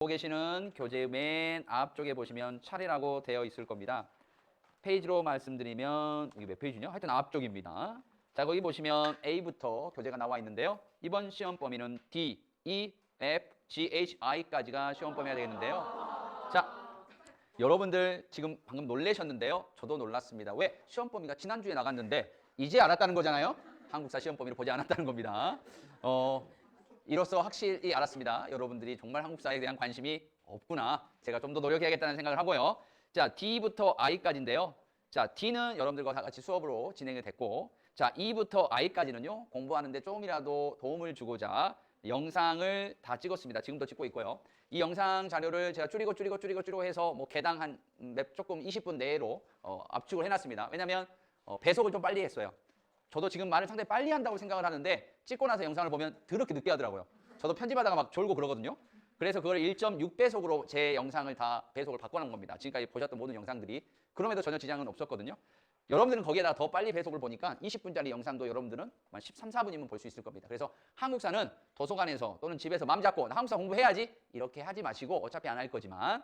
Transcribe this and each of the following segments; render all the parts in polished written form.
갖고 계시는 교재 맨 앞쪽에 보시면 차례라고 되어 있을 겁니다. 페이지로 말씀드리면 이게 몇 페이지냐? 하여튼 앞쪽입니다. 자, 거기 보시면 A부터 교재가 나와 있는데요. 이번 시험 범위는 D, E, F, G, H, I까지가 시험 범위가 되겠는데요. 자, 여러분들 지금 방금 놀라셨는데요. 저도 놀랐습니다. 왜? 시험 범위가 지난주에 나갔는데 이제 알았다는 거잖아요. 한국사 시험 범위를 보지 않았다는 겁니다. 이로써 확실히 알았습니다. 여러분들이 정말 한국사에 대한 관심이 없구나. 제가 좀 더 노력해야겠다는 생각을 하고요. 자, D부터 I까지인데요. 자, D는 여러분들과 다 같이 수업으로 진행이 됐고, 자, E부터 I까지는요, 공부하는데 조금이라도 도움을 주고자 영상을 다 찍었습니다. 지금도 찍고 있고요. 이 영상 자료를 제가 줄이고 해서 뭐 개당 한 조금 20분 내로 압축을 해놨습니다. 왜냐면 배속을 좀 빨리 했어요. 저도 지금 말을 상당히 빨리 한다고 생각을 하는데 찍고 나서 영상을 보면 더럽게 늦게 하더라고요. 저도 편집하다가 막 졸고 그러거든요. 그래서 그걸 1.6배속으로 제 영상을 다 배속을 바꿔놓은 겁니다. 지금까지 보셨던 모든 영상들이. 그럼에도 전혀 지장은 없었거든요. 여러분들은 거기에다가 더 빨리 배속을 보니까 20분짜리 영상도 여러분들은 한 13, 14분이면 볼 수 있을 겁니다. 그래서 한국사는 도서관에서 또는 집에서 맘 잡고 나 한국사 공부해야지 이렇게 하지 마시고 어차피 안 할 거지만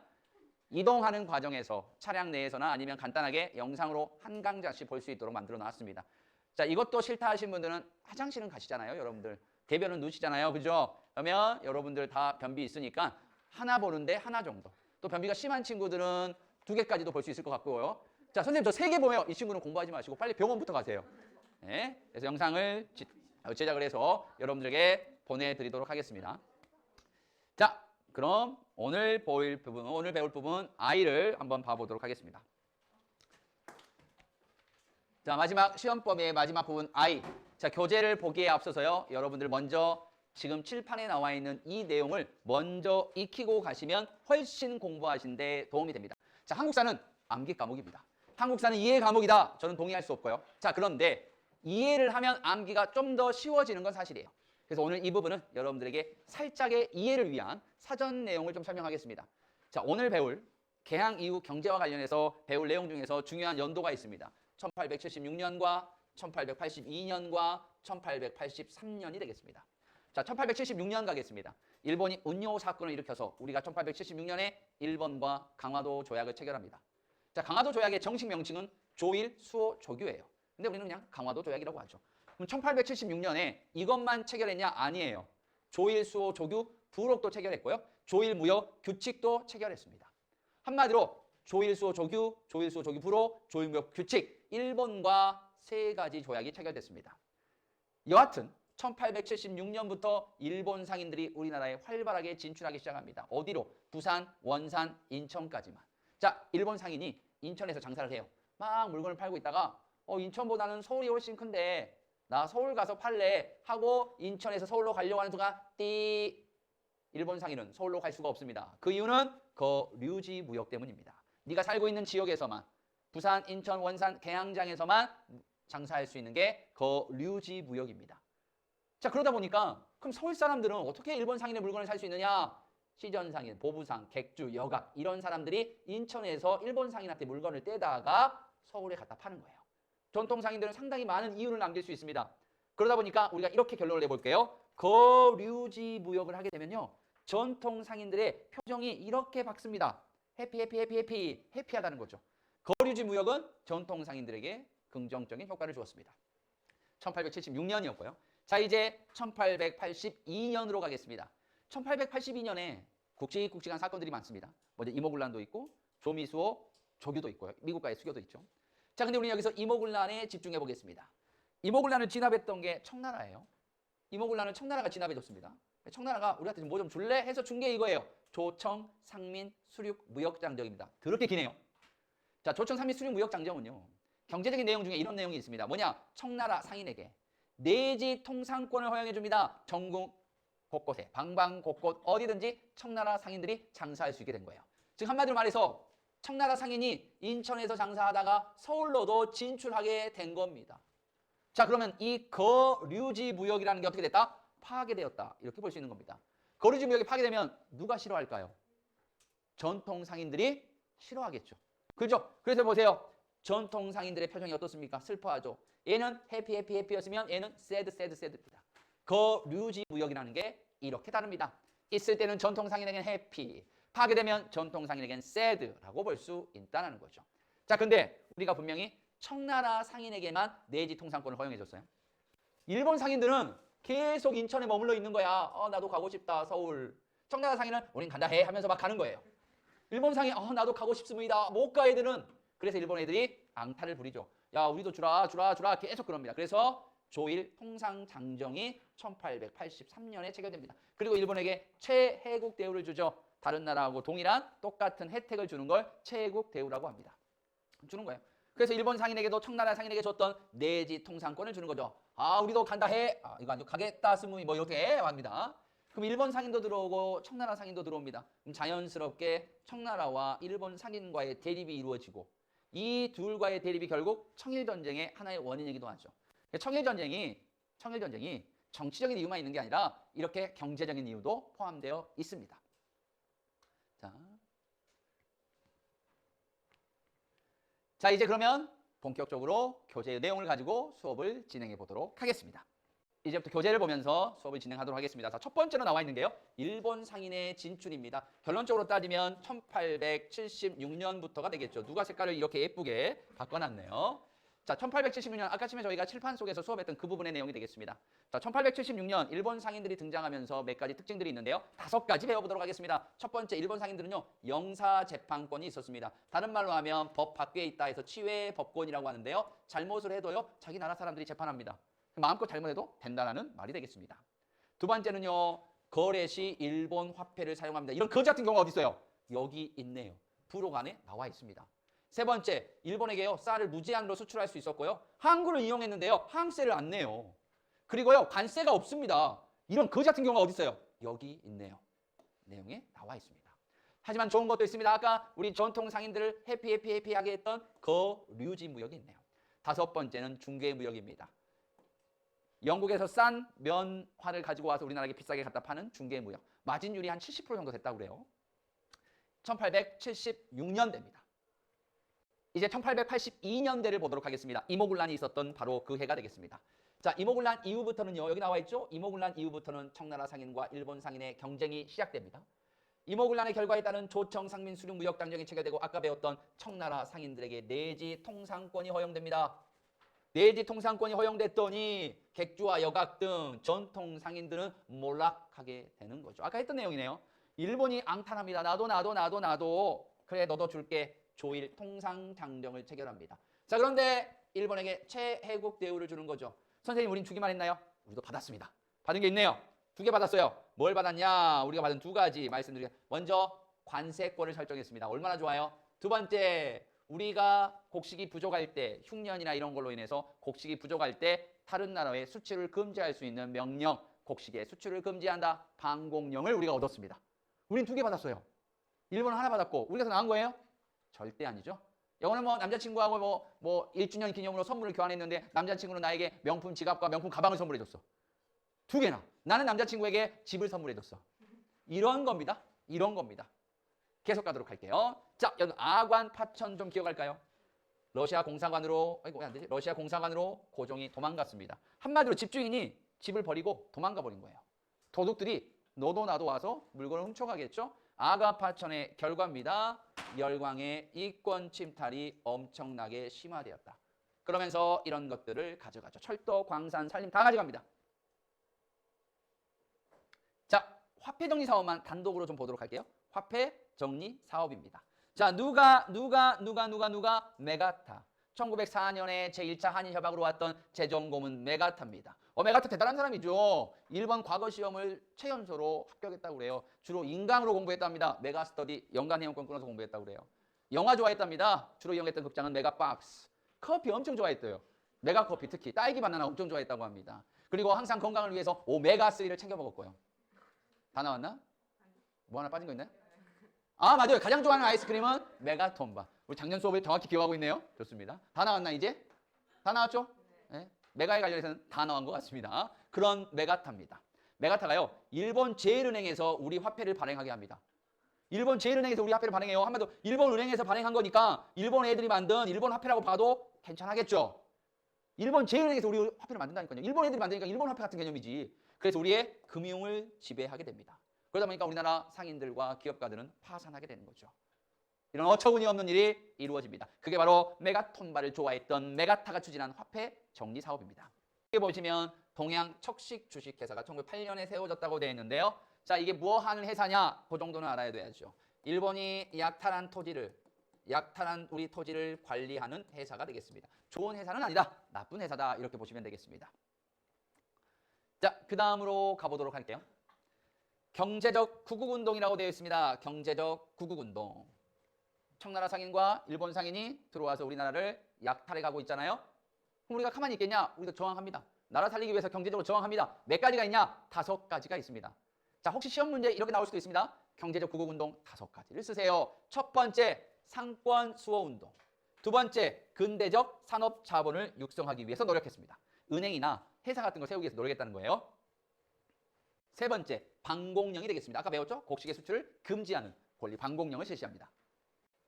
이동하는 과정에서 차량 내에서나 아니면 간단하게 영상으로 한 강좌씩 볼 수 있도록 만들어 놨습니다. 자, 이것도 싫다 하신 분들은 화장실은 가시잖아요, 여러분들. 대변은 누시잖아요, 그죠? 그러면 여러분들 다 변비 있으니까 하나 보는데 하나 정도. 또 변비가 심한 친구들은 2개까지도 볼 수 있을 것 같고요. 자, 선생님 저 3개 보면 이 친구는 공부하지 마시고 빨리 병원부터 가세요. 네? 그래서 영상을 제작을 해서 여러분들에게 보내드리도록 하겠습니다. 자, 그럼 오늘 배울 부분 I를 한번 봐보도록 하겠습니다. 자, 마지막 시험 범위의 마지막 부분 I. 자, 교재를 보기에 앞서서요. 여러분들 먼저 지금 칠판에 나와 있는 이 내용을 먼저 익히고 가시면 훨씬 공부하시는 데 도움이 됩니다. 자, 한국사는 암기 과목입니다. 한국사는 이해 과목이다. 저는 동의할 수 없고요. 자, 그런데 이해를 하면 암기가 좀 더 쉬워지는 건 사실이에요. 그래서 오늘 이 부분은 여러분들에게 살짝의 이해를 위한 사전 내용을 좀 설명하겠습니다. 자, 오늘 배울 개항 이후 경제와 관련해서 배울 내용 중에서 중요한 연도가 있습니다. 1876년과 1882년과 1883년이 되겠습니다. 자, 1876년 가겠습니다. 일본이 운요 사건을 일으켜서 우리가 1876년에 일본과 강화도 조약을 체결합니다. 자, 강화도 조약의 정식 명칭은 조일, 수호, 조규예요. 근데 우리는 그냥 강화도 조약이라고 하죠. 그럼 1876년에 이것만 체결했냐? 아니에요. 조일, 수호, 조규, 부록도 체결했고요. 조일, 무역, 규칙도 체결했습니다. 한마디로 조일, 수호, 조규, 조일, 수호, 조규, 부록, 조일, 무역, 규칙, 일본과 3가지 조약이 체결됐습니다. 여하튼 1876년부터 일본 상인들이 우리나라에 활발하게 진출하기 시작합니다. 어디로? 부산, 원산, 인천까지만. 자, 일본 상인이 인천에서 장사를 해요. 막 물건을 팔고 있다가 인천보다는 서울이 훨씬 큰데 나 서울 가서 팔래 하고 인천에서 서울로 가려고 하는 순간 일본 상인은 서울로 갈 수가 없습니다. 그 이유는 거류지 무역 때문입니다. 네가 살고 있는 지역에서만 부산, 인천, 원산, 개항장에서만 장사할 수 있는 게 거류지 무역입니다. 자, 그러다 보니까 그럼 서울 사람들은 어떻게 일본 상인의 물건을 살 수 있느냐? 시전상인, 보부상, 객주, 여각 이런 사람들이 인천에서 일본 상인한테 물건을 떼다가 서울에 갖다 파는 거예요. 전통 상인들은 상당히 많은 이유를 남길 수 있습니다. 그러다 보니까 우리가 이렇게 결론을 내볼게요. 거류지 무역을 하게 되면요. 전통 상인들의 표정이 이렇게 밝습니다. 해피하다는 거죠. 거류지 무역은 전통 상인들에게 긍정적인 효과를 주었습니다. 1876년이었고요. 자, 이제 1882년으로 가겠습니다. 1882년에 굵직굵직한 사건들이 많습니다. 먼저 이모군란도 있고 조미수호, 조규도 있고요. 미국과의 수교도 있죠. 자, 근데 우리는 여기서 이모군란에 집중해 보겠습니다. 이모군란을 진압했던 게 청나라예요. 이모군란은 청나라가 진압해줬습니다. 청나라가 우리한테 뭐 좀 줄래? 해서 준 게 이거예요. 조청, 상민, 수륙, 무역장정입니다. 더럽게 기네요. 자, 조청, 상민, 수륙, 무역장정은요. 경제적인 내용 중에 이런 내용이 있습니다. 뭐냐? 청나라 상인에게 내지 통상권을 허용해 줍니다. 전국 곳곳에 방방곳곳 어디든지 청나라 상인들이 장사할 수 있게 된 거예요. 즉 한마디로 말해서 청나라 상인이 인천에서 장사하다가 서울로도 진출하게 된 겁니다. 자, 그러면 이 거류지 무역이라는 게 어떻게 됐다? 파괴되었다. 이렇게 볼 수 있는 겁니다. 거류지 무역이 파괴되면 누가 싫어할까요? 전통 상인들이 싫어하겠죠. 그렇죠? 그래서 보세요. 전통 상인들의 표정이 어떻습니까? 슬퍼하죠. 얘는 해피였으면 얘는 새드입니다. 거류지 무역이라는 게 이렇게 다릅니다. 있을 때는 전통상인에겐 해피, 파괴되면 전통상인에겐 sad라고 볼 수 있다는 거죠. 자, 근데 우리가 분명히 청나라 상인에게만 내지 통상권을 허용해줬어요. 일본 상인들은 계속 인천에 머물러 있는 거야. 나도 가고 싶다, 서울. 청나라 상인은 우린 간다 해 하면서 막 가는 거예요. 일본 상인, 나도 가고 싶습니다. 못 가 애들은. 그래서 일본 애들이 앙탈을 부리죠. 야, 우리도 주라 계속 그럽니다. 그래서 조일 통상장정이 1883년에 체결됩니다. 그리고 일본에게 최혜국 대우를 주죠. 다른 나라하고 동일한 똑같은 혜택을 주는 걸 최혜국 대우라고 합니다. 주는 거예요. 그래서 일본 상인에게도 청나라 상인에게 줬던 내지 통상권을 주는 거죠. 우리도 간다 해. 이거 아니고 가겠다 스무이 뭐 이렇게 합니다. 그럼 일본 상인도 들어오고 청나라 상인도 들어옵니다. 그럼 자연스럽게 청나라와 일본 상인과의 대립이 이루어지고 이 둘과의 대립이 결국 청일전쟁의 하나의 원인이기도 하죠. 청일전쟁이 정치적인 이유만 있는 게 아니라 이렇게 경제적인 이유도 포함되어 있습니다. 자, 이제 그러면 본격적으로 교재의 내용을 가지고 수업을 진행해 보도록 하겠습니다. 이제부터 교재를 보면서 수업을 진행하도록 하겠습니다. 자, 첫 번째로 나와 있는 게요. 일본 상인의 진출입니다. 결론적으로 따지면 1876년부터가 되겠죠. 누가 색깔을 이렇게 예쁘게 바꿔놨네요. 자, 1876년 아까 전에 저희가 칠판 속에서 수업했던 그 부분의 내용이 되겠습니다. 자, 1876년 일본 상인들이 등장하면서 몇 가지 특징들이 있는데요. 5가지 배워보도록 하겠습니다. 첫 번째, 일본 상인들은요, 영사재판권이 있었습니다. 다른 말로 하면 법 밖에 있다 해서 치외 법권이라고 하는데요. 잘못을 해도요, 자기 나라 사람들이 재판합니다. 마음껏 잘못해도 된다는 말이 되겠습니다. 두 번째는요, 거래 시 일본 화폐를 사용합니다. 이런 거지 같은 경우가 어디 있어요? 여기 있네요. 부록 안에 나와 있습니다. 세 번째, 일본에게요, 쌀을 무제한으로 수출할 수 있었고요. 항구를 이용했는데요, 항세를 안 내요. 그리고요, 관세가 없습니다. 이런 거지 같은 경우가 어디 있어요? 여기 있네요. 내용에 나와 있습니다. 하지만 좋은 것도 있습니다. 아까 우리 전통 상인들을 해피하게 했던 거류지 무역이 있네요. 다섯 번째는 중개 무역입니다. 영국에서 싼 면화를 가지고 와서 우리나라에 비싸게 갖다 파는 중개 무역. 마진율이 한 70% 정도 됐다고 그래요. 1876년대입니다. 이제 1882년대를 보도록 하겠습니다. 이모군란이 있었던 바로 그 해가 되겠습니다. 자, 이모군란 이후부터는요, 여기 나와 있죠? 이모군란 이후부터는 청나라 상인과 일본 상인의 경쟁이 시작됩니다. 이모군란의 결과에 따른 조청 상민 수륙 무역 당정이 체결되고 아까 배웠던 청나라 상인들에게 내지 통상권이 허용됩니다. 내지 통상권이 허용됐더니 객주와 여각 등 전통 상인들은 몰락하게 되는 거죠. 아까 했던 내용이네요. 일본이 앙탈합니다. 나도. 그래, 너도 줄게. 조일 통상장정을 체결합니다. 자, 그런데 일본에게 최혜국 대우를 주는 거죠. 선생님, 우린 주기만 했나요? 우리도 받았습니다. 받은 게 있네요. 2개 받았어요. 뭘 받았냐? 우리가 받은 2가지 말씀드리겠습니다. 먼저 관세권을 설정했습니다. 얼마나 좋아요? 두 번째, 우리가 곡식이 부족할 때, 흉년이나 이런 걸로 인해서 곡식이 부족할 때 다른 나라의 수출을 금지할 수 있는 명령, 곡식의 수출을 금지한다, 방공령을 우리가 얻었습니다. 우린 2개 받았어요. 일본은 하나 받았고 우리가 더 나은 거예요? 절대 아니죠. 이거는 뭐 남자친구하고 뭐 1주년 기념으로 선물을 교환했는데 남자친구는 나에게 명품 지갑과 명품 가방을 선물해줬어. 2개나. 나는 남자친구에게 집을 선물해줬어. 이런 겁니다. 계속 가도록 할게요. 자, 여러분 아관 파천 좀 기억할까요? 러시아 공사관으로 왜 안 되지? 러시아 공사관으로 고종이 도망갔습니다. 한마디로 집주인이 집을 버리고 도망가 버린 거예요. 도둑들이 너도 나도 와서 물건을 훔쳐가겠죠? 아가 파천의 결과입니다. 열광의 이권 침탈이 엄청나게 심화되었다. 그러면서 이런 것들을 가져가죠. 철도, 광산, 산림 다 가져갑니다. 자, 화폐 정리 사업만 단독으로 좀 보도록 할게요. 화폐 정리 사업입니다. 자, 누가 메가타. 1904년에 제1차 한일협약으로 왔던 재정고문 메가타입니다. 메가타 대단한 사람이죠. 일본 과거 시험을 최연소로 합격했다고 그래요. 주로 인강으로 공부했답니다. 메가스터디, 연간 회원권 끊어서 공부했다고 그래요. 영화 좋아했답니다. 주로 이용했던 극장은 메가박스. 커피 엄청 좋아했대요. 메가커피, 특히 딸기 바나나 엄청 좋아했다고 합니다. 그리고 항상 건강을 위해서 오메가3를 챙겨 먹었고요. 다 나왔나? 뭐 하나 빠진 거 있나요? 맞아요. 가장 좋아하는 아이스크림은 메가톤바. 우리 작년 수업을 정확히 기억하고 있네요. 좋습니다. 다 나왔나 이제? 다 나왔죠? 네. 메가에 관련해서는 다 나온 것 같습니다. 그런 메가타입니다. 메가타가요, 일본 제1은행에서 우리 화폐를 발행하게 합니다. 일본 제1은행에서 우리 화폐를 발행해요. 한마디로 일본 은행에서 발행한 거니까 일본 애들이 만든 일본 화폐라고 봐도 괜찮하겠죠. 일본 제1은행에서 우리 화폐를 만든다니까요. 일본 애들이 만드니까 일본 화폐 같은 개념이지. 그래서 우리의 금융을 지배하게 됩니다. 그러다 보니까 우리나라 상인들과 기업가들은 파산하게 되는 거죠. 이런 어처구니 없는 일이 이루어집니다. 그게 바로 메가톤바를 좋아했던 메가타가 추진한 화폐 정리 사업입니다. 여기 보시면 동양 척식 주식회사가 1908년에 세워졌다고 되어 있는데요. 자, 이게 뭐 하는 회사냐? 그 정도는 알아야 돼야죠. 일본이 약탈한 우리 토지를 관리하는 회사가 되겠습니다. 좋은 회사는 아니다. 나쁜 회사다. 이렇게 보시면 되겠습니다. 자, 그 다음으로 가보도록 할게요. 경제적 구국운동이라고 되어 있습니다. 경제적 구국운동. 청나라 상인과 일본 상인이 들어와서 우리나라를 약탈해 가고 있잖아요. 그럼 우리가 가만히 있겠냐? 우리도 저항합니다. 나라 살리기 위해서 경제적으로 저항합니다. 몇 가지가 있냐? 5가지가 있습니다. 자, 혹시 시험 문제 이렇게 나올 수도 있습니다. 경제적 구국운동 5가지를 쓰세요. 첫 번째, 상권 수호운동. 두 번째, 근대적 산업 자본을 육성하기 위해서 노력했습니다. 은행이나 회사 같은 거 세우기 위해서 노력했다는 거예요. 세 번째, 방공령이 되겠습니다. 아까 배웠죠? 곡식의 수출을 금지하는 권리 방공령을 실시합니다.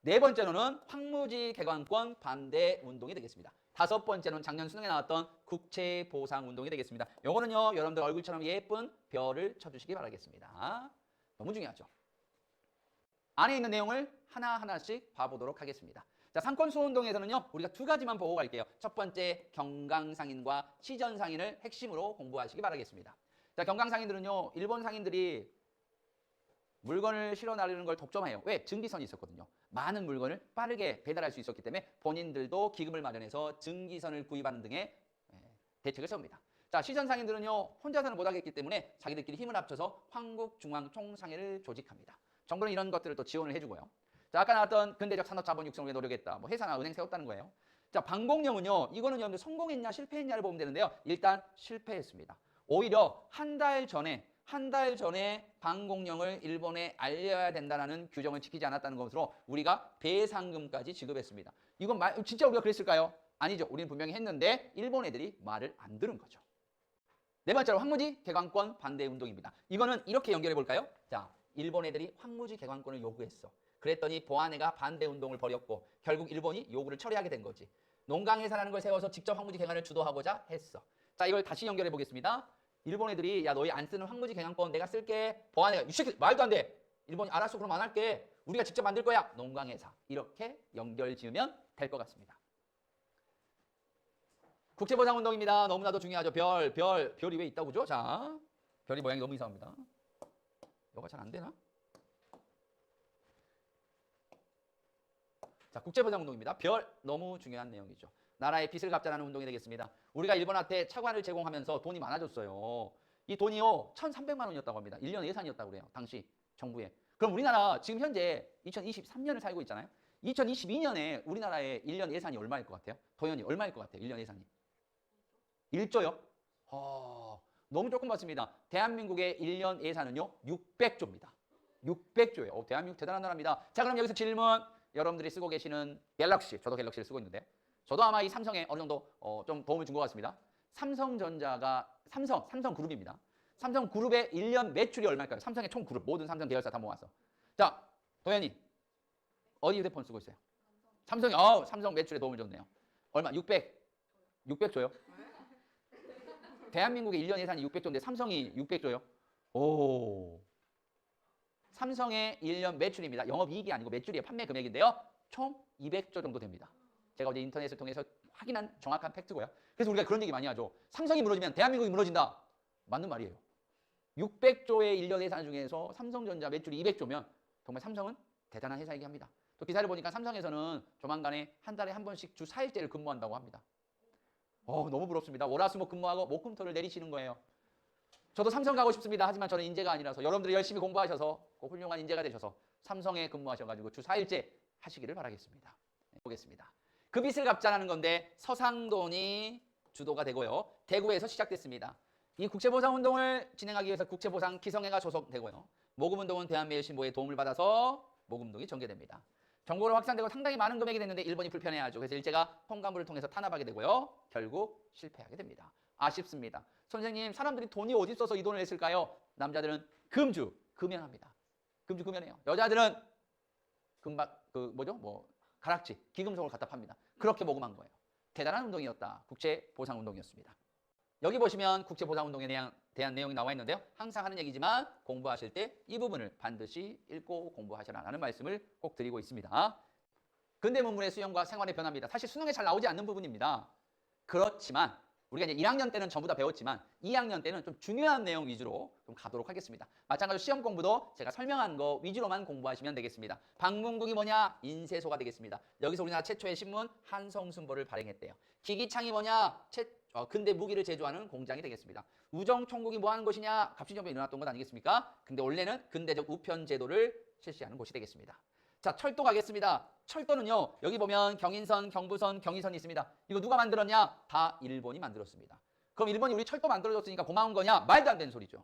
네 번째로는 황무지 개관권 반대 운동이 되겠습니다. 다섯 번째는 작년 수능에 나왔던 국채 보상 운동이 되겠습니다. 요거는요, 여러분들 얼굴처럼 예쁜 별을 쳐주시기 바라겠습니다. 너무 중요하죠. 안에 있는 내용을 하나하나씩 봐보도록 하겠습니다. 자, 상권 수호 운동에서는요, 우리가 2가지만 보고 갈게요. 첫 번째, 경강상인과 시전상인을 핵심으로 공부하시기 바라겠습니다. 자, 경강상인들은요, 일본 상인들이 물건을 실어 나르는 걸 독점해요. 왜? 증기선이 있었거든요. 많은 물건을 빠르게 배달할 수 있었기 때문에 본인들도 기금을 마련해서 증기선을 구입하는 등의 대책을 세웁니다. 자, 시전 상인들은요, 혼자서는 못하겠기 때문에 자기들끼리 힘을 합쳐서 황국중앙총상회를 조직합니다. 정부는 이런 것들을 또 지원을 해주고요. 자, 아까 나왔던 근대적 산업 자본 육성을 위해 노력했다. 뭐 회사나 은행 세웠다는 거예요. 자, 방공령은요, 이거는 여러분들 성공했냐 실패했냐를 보면 되는데요. 일단 실패했습니다. 오히려 한 달 전에 방공령을 일본에 알려야 된다는 규정을 지키지 않았다는 것으로 우리가 배상금까지 지급했습니다. 이건 진짜 우리가 그랬을까요? 아니죠. 우리는 분명히 했는데 일본 애들이 말을 안 들은 거죠. 네 번째로 황무지 개관권 반대 운동입니다. 이거는 이렇게 연결해 볼까요? 자, 일본 애들이 황무지 개관권을 요구했어. 그랬더니 보안회가 반대 운동을 벌였고 결국 일본이 요구를 처리하게 된 거지. 농강회사라는 걸 세워서 직접 황무지 개관을 주도하고자 했어. 자, 이걸 다시 연결해 보겠습니다. 일본 애들이 야, 너희 안 쓰는 황무지 개관권 내가 쓸게. 보안회가 이 새끼 말도 안 돼. 일본이 알았어, 그럼 안 할게. 우리가 직접 만들 거야. 농강회사. 이렇게 연결 지으면 될 것 같습니다. 국제보상운동입니다. 너무나도 중요하죠. 별이 왜 있다고 그죠? 자, 별이 모양이 너무 이상합니다. 이거가 잘 안 되나? 자, 국제보상운동입니다. 별, 너무 중요한 내용이죠. 나라의 빚을 갚자라는 운동이 되겠습니다. 우리가 일본한테 차관을 제공하면서 돈이 많아졌어요. 이 돈이요, 1,300만 원이었다고 합니다. 1년 예산이었다고 그래요. 당시 정부에. 그럼 우리나라 지금 현재 2023년을 살고 있잖아요. 2022년에 우리나라의 1년 예산이 얼마일 것 같아요? 도현이 얼마일 것 같아요? 1년 예산이. 1조요? 너무 조금 받습니다. 대한민국의 1년 예산은요, 600조입니다. 600조예요. 대한민국 대단한 나라입니다. 자, 그럼 여기서 질문. 여러분들이 쓰고 계시는 갤럭시, 저도 갤럭시를 쓰고 있는데 저도 아마 이 삼성에 어느 정도 좀 도움을 준 것 같습니다. 삼성전자가 삼성그룹입니다. 삼성그룹의 1년 매출이 얼마일까요? 삼성의 총 그룹, 모든 삼성 계열사 다 모아서. 자, 도현이 어디 휴대폰 쓰고 있어요? 삼성이, 삼성 매출에 도움을 줬네요. 얼마? 600조요? 대한민국의 1년 예산이 600조인데 삼성이 600조요? 오. 삼성의 1년 매출입니다. 영업이익이 아니고 매출이에요. 판매 금액인데요. 총 200조 정도 됩니다. 제가 어제 인터넷을 통해서 확인한 정확한 팩트고요. 그래서 우리가 그런 얘기 많이 하죠. 삼성이 무너지면 대한민국이 무너진다. 맞는 말이에요. 600조의 1년 예산 중에서 삼성전자 매출이 200조면 정말 삼성은 대단한 회사이긴 합니다. 또 기사를 보니까 삼성에서는 조만간에 한 달에 한 번씩 주 4일째를 근무한다고 합니다. 너무 부럽습니다. 월화수목 근무하고 목금토를 내리시는 거예요. 저도 삼성 가고 싶습니다. 하지만 저는 인재가 아니라서 여러분들이 열심히 공부하셔서 꼭 훌륭한 인재가 되셔서 삼성에 근무하셔가지고 주 4일째 하시기를 바라겠습니다. 보겠습니다. 그 빚을 갚자라는 건데 서상돈이 주도가 되고요. 대구에서 시작됐습니다. 이 국제보상운동을 진행하기 위해서 국제보상 기성회가 조성되고요. 모금운동은 대한매일신보의 도움을 받아서 모금운동이 전개됩니다. 정보로 확산되고 상당히 많은 금액이 됐는데 일본이 불편해하죠. 그래서 일제가 통감부를 통해서 탄압하게 되고요. 결국 실패하게 됩니다. 아쉽습니다. 선생님, 사람들이 돈이 어디 있어서 이 돈을 냈을까요? 남자들은 금연합니다. 금연해요. 여자들은 가락지, 기금속을 갖다 팝니다. 그렇게 모금한 거예요. 대단한 운동이었다. 국제보상운동이었습니다. 여기 보시면 국제보상운동에 대한 대한 내용이 나와 있는데요. 항상 하는 얘기지만 공부하실 때 이 부분을 반드시 읽고 공부하시라는 말씀을 꼭 드리고 있습니다. 근대 문문의 수용과 생활의 변화입니다. 사실 수능에 잘 나오지 않는 부분입니다. 그렇지만 우리가 이제 1학년 때는 전부 다 배웠지만 2학년 때는 좀 중요한 내용 위주로 좀 가도록 하겠습니다. 마찬가지로 시험 공부도 제가 설명한 거 위주로만 공부하시면 되겠습니다. 방문국이 뭐냐? 인쇄소가 되겠습니다. 여기서 우리나라 최초의 신문 한성순보를 발행했대요. 기기창이 뭐냐? 근대 무기를 제조하는 공장이 되겠습니다. 우정총국이 뭐 하는 곳이냐? 갑신정변이 일어났던 것 아니겠습니까? 근데 원래는 근대적 우편 제도를 실시하는 곳이 되겠습니다. 자, 철도 가겠습니다. 철도는요, 여기 보면 경인선, 경부선, 경의선이 있습니다. 이거 누가 만들었냐? 다 일본이 만들었습니다. 그럼 일본이 우리 철도 만들어줬으니까 고마운 거냐? 말도 안 되는 소리죠.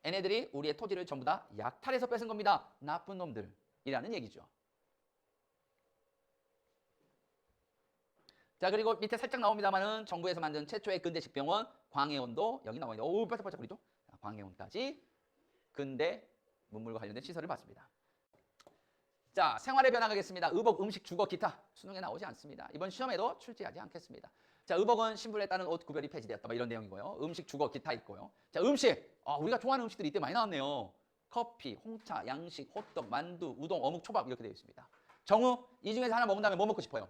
얘네들이 우리의 토지를 전부 다 약탈해서 뺏은 겁니다. 나쁜 놈들이라는 얘기죠. 자, 그리고 밑에 살짝 나옵니다만은 정부에서 만든 최초의 근대식 병원 광해원도 여기 나와 있는데, 오, 반짝반짝거리죠? 광해원까지 근대 문물과 관련된 시설을 봤습니다. 자, 생활의 변화 가겠습니다. 의복, 음식, 주거, 기타. 수능에 나오지 않습니다. 이번 시험에도 출제하지 않겠습니다. 자, 의복은 신분에 따른 옷 구별이 폐지되었다. 뭐 이런 내용이고요. 음식, 주거, 기타 있고요. 자, 음식. 우리가 좋아하는 음식들이 이때 많이 나왔네요. 커피, 홍차, 양식, 호떡, 만두, 우동, 어묵, 초밥 이렇게 되어 있습니다. 정우, 이 중에서 하나 먹은 다음에 뭐 먹고 싶어요?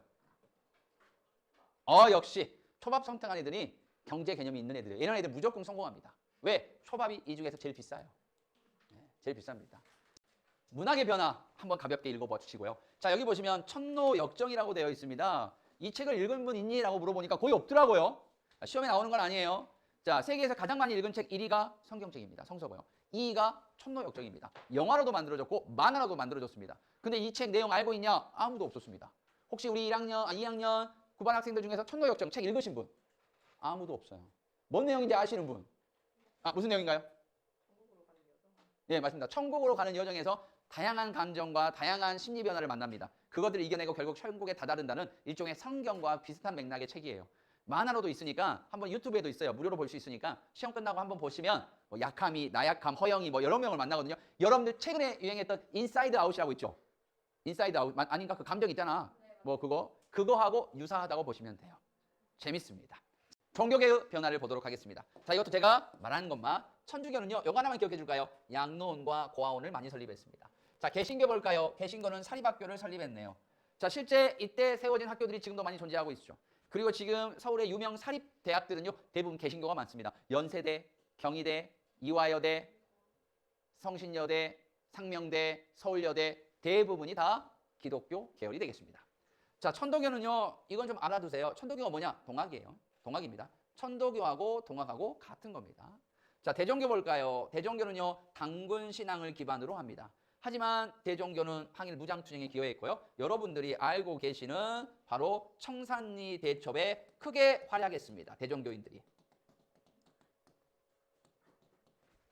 역시 초밥 선택한 애들이 경제 개념이 있는 애들이에요. 이런 애들 무조건 성공합니다. 왜? 초밥이 이 중에서 제일 비싸요. 네, 제일 비쌉니다. 문학의 변화 한번 가볍게 읽어봐 주시고요. 자, 여기 보시면 천노역정이라고 되어 있습니다. 이 책을 읽은 분 있니? 라고 물어보니까 거의 없더라고요. 시험에 나오는 건 아니에요. 자, 세계에서 가장 많이 읽은 책 1위가 성경책입니다. 성서고요. 2위가 천노역정입니다. 영화로도 만들어졌고 만화로도 만들어졌습니다. 근데 이 책 내용 알고 있냐? 아무도 없었습니다. 혹시 우리 2학년 9반 학생들 중에서 천노역정 책 읽으신 분? 아무도 없어요. 뭔 내용인지 아시는 분? 무슨 내용인가요? 네, 맞습니다. 천국으로 가는 여정에서 다양한 감정과 다양한 심리 변화를 만납니다. 그것들을 이겨내고 결국 천국에 다다른다는 일종의 성경과 비슷한 맥락의 책이에요. 만화로도 있으니까 한번 유튜브에도 있어요. 무료로 볼 수 있으니까 시험 끝나고 한번 보시면 뭐 약함이, 나약함, 허영이 뭐 여러 명을 만나거든요. 여러분들 최근에 유행했던 인사이드 아웃이라고 있죠. 인사이드 아웃 아닌가? 그 감정 있잖아. 뭐 그거하고 유사하다고 보시면 돼요. 재밌습니다. 종교계의 변화를 보도록 하겠습니다. 자, 이것도 제가 말하는 것만. 천주교는요, 요거 하나만 기억해 줄까요? 양로원과 고아원을 많이 설립했습니다. 자, 개신교 볼까요? 개신교는 사립학교를 설립했네요. 자, 실제 이때 세워진 학교들이 지금도 많이 존재하고 있죠. 그리고 지금 서울의 유명 사립대학들은요, 대부분 개신교가 많습니다. 연세대, 경희대, 이화여대, 성신여대, 상명대, 서울여대 대부분이 다 기독교 계열이 되겠습니다. 자, 천도교는요, 이건 좀 알아두세요. 천도교가 뭐냐? 동학이에요. 동학입니다. 천도교하고 동학하고 같은 겁니다. 자, 대종교 볼까요? 대종교는요, 당군 신앙을 기반으로 합니다. 하지만 대종교는 항일 무장투쟁에 기여했고요. 여러분들이 알고 계시는 바로 청산리 대첩에 크게 활약했습니다. 대종교인들이.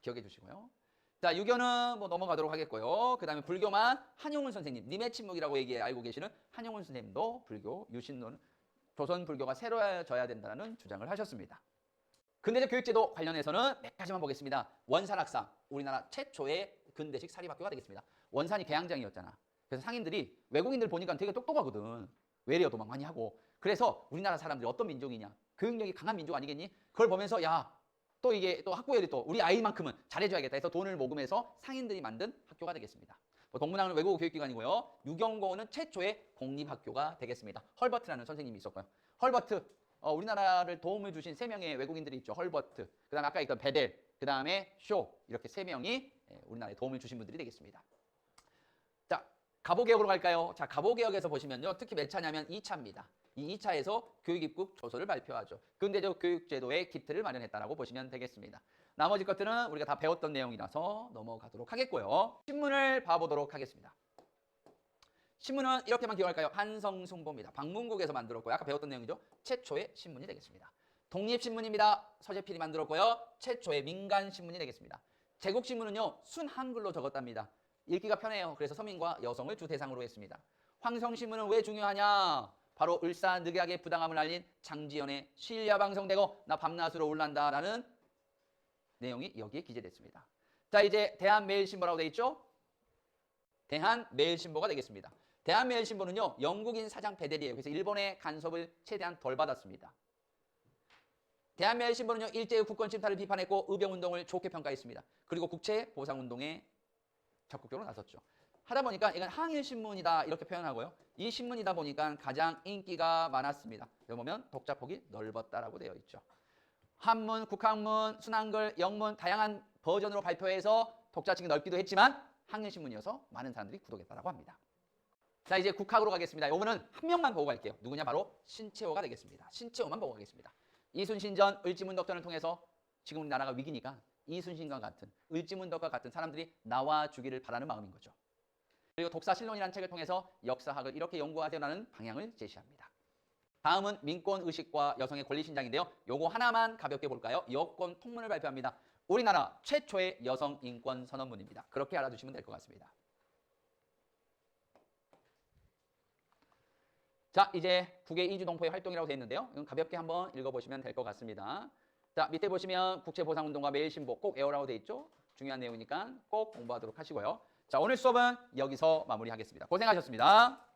기억해 주시고요. 자, 유교는 뭐 넘어가도록 하겠고요. 그 다음에 불교만 한용운 선생님, 님의 침묵이라고 알고 계시는 한용운 선생님도 불교, 유신론, 조선 불교가 새로워져야 된다는 주장을 하셨습니다. 근대적 교육제도 관련해서는 몇 가지만 보겠습니다. 원산학상, 우리나라 최초의 근대식 사립학교가 되겠습니다. 원산이 개항장이었잖아. 그래서 상인들이 외국인들 보니까 되게 똑똑하거든. 외래어도 막 많이 하고. 그래서 우리나라 사람들이 어떤 민족이냐? 교육력이 강한 민족 아니겠니? 그걸 보면서 야, 또 이게 또 학부열이 또 우리 아이만큼은 잘해줘야겠다 해서 돈을 모금해서 상인들이 만든 학교가 되겠습니다. 동문학은 외국어 교육기관이고요. 유경고는 최초의 공립학교가 되겠습니다. 헐버트라는 선생님이 있었고요. 헐버트, 우리나라를 도움을 주신 3명의 외국인들이 있죠. 헐버트, 그 다음에 아까 있던 베델, 그 다음에 쇼, 이렇게 3명이 우리나라에 도움을 주신 분들이 되겠습니다. 자, 갑오개혁으로 갈까요? 자, 갑오개혁에서 보시면요. 특히 몇 차냐면 2차입니다. 이 2차에서 교육입국 조서를 발표하죠. 근대적 교육제도의 기틀을 마련했다라고 보시면 되겠습니다. 나머지 것들은 우리가 다 배웠던 내용이라서 넘어가도록 하겠고요. 신문을 봐보도록 하겠습니다. 신문은 이렇게만 기억할까요? 한성순보입니다. 방문국에서 만들었고요. 아까 배웠던 내용이죠. 최초의 신문이 되겠습니다. 독립신문입니다. 서재필이 만들었고요. 최초의 민간신문이 되겠습니다. 제국신문은요. 순한글로 적었답니다. 읽기가 편해요. 그래서 서민과 여성을 주 대상으로 했습니다. 황성신문은 왜 중요하냐? 바로 을사늑약의 부당함을 알린 장지연의 실야 방송되고 나 밤낮으로 울란다라는 내용이 여기에 기재됐습니다. 자, 이제 대한매일신보라고 되어 있죠? 대한매일신보가 되겠습니다. 대한매일신보는요, 영국인 사장 베델이에요. 그래서 일본의 간섭을 최대한 덜 받았습니다. 대한매일신문은요 일제의 국권 침탈을 비판했고 의병운동을 좋게 평가했습니다. 그리고 국채보상운동에 적극적으로 나섰죠. 하다 보니까 이건 항일신문이다 이렇게 표현하고요. 이 신문이다 보니까 가장 인기가 많았습니다. 여기 보면 독자폭이 넓었다라고 되어 있죠. 한문, 국한문, 순한글, 영문 다양한 버전으로 발표해서 독자층이 넓기도 했지만 항일신문이어서 많은 사람들이 구독했다고 합니다. 자, 이제 국학으로 가겠습니다. 이거는 한 명만 보고 갈게요. 누구냐? 바로 신채호가 되겠습니다. 신채호만 보고 가겠습니다. 이순신전 을지문덕전을 통해서 지금 나라가 위기니까 이순신과 같은 을지문덕과 같은 사람들이 나와주기를 바라는 마음인 거죠. 그리고 독사실론이라는 책을 통해서 역사학을 이렇게 연구하자는 방향을 제시합니다. 다음은 민권의식과 여성의 권리신장인데요. 요거 하나만 가볍게 볼까요? 여권 통문을 발표합니다. 우리나라 최초의 여성 인권 선언문입니다. 그렇게 알아두시면 될 것 같습니다. 자, 이제 국외 이주동포의 활동이라고 되어 있는데요. 이건 가볍게 한번 읽어보시면 될 것 같습니다. 자, 밑에 보시면 국채보상운동과 매일신보 꼭 외우라고 되어 있죠. 중요한 내용이니까 꼭 공부하도록 하시고요. 자, 오늘 수업은 여기서 마무리하겠습니다. 고생하셨습니다.